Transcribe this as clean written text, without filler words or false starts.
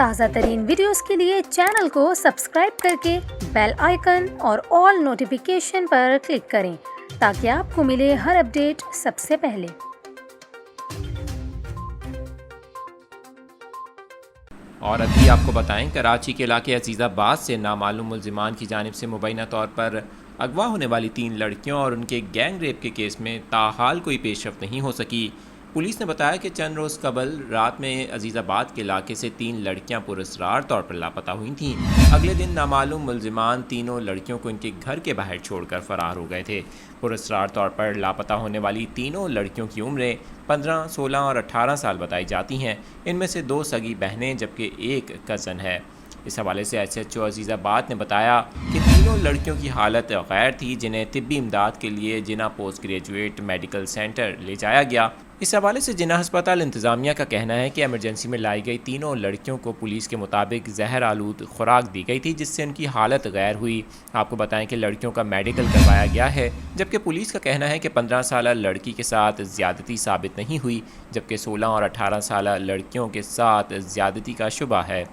تازہ ترین ویڈیوز کے لیے چینل کو سبسکرائب کر کے بیل آئیکن اور آل نوٹیفیکیشن پر کلک کریں تاکہ آپ کو ملے ہر اپڈیٹ سب سے پہلے۔ اور ابھی آپ کو بتائیں، کراچی کے علاقے عزیز آباد سے نامعلوم ملزمان کی جانب سے مبینہ طور پر اغوا ہونے والی 3 لڑکیوں اور ان کے گینگ ریپ کے کیس میں تاحال کوئی پیش رفت نہیں ہو سکی۔ پولیس نے بتایا کہ چند روز قبل رات میں عزیز آباد کے علاقے سے 3 لڑکیاں پراسرار طور پر لاپتہ ہوئی تھیں۔ اگلے دن نامعلوم ملزمان تینوں لڑکیوں کو ان کے گھر کے باہر چھوڑ کر فرار ہو گئے تھے۔ پراسرار طور پر لاپتہ ہونے والی تینوں لڑکیوں کی عمریں 15، 16 اور 18 سال بتائی جاتی ہیں۔ ان میں سے 2 سگی بہنیں جبکہ 1 کزن ہے۔ اس حوالے سے ایس ایچ او عزیز آباد نے بتایا کہ تینوں لڑکیوں کی حالت غیر تھی، جنہیں طبی امداد کے لیے جناح پوسٹ گریجویٹ میڈیکل سینٹر لے جایا گیا۔ اس حوالے سے جناح ہسپتال انتظامیہ کا کہنا ہے کہ ایمرجنسی میں لائی گئی تینوں لڑکیوں کو پولیس کے مطابق زہر آلود خوراک دی گئی تھی، جس سے ان کی حالت غیر ہوئی۔ آپ کو بتائیں کہ لڑکیوں کا میڈیکل کروایا گیا ہے، جبکہ پولیس کا کہنا ہے کہ 15 سالہ لڑکی کے ساتھ زیادتی ثابت نہیں ہوئی، جبکہ 16 اور 18 سالہ لڑکیوں کے ساتھ زیادتی کا شبہ ہے۔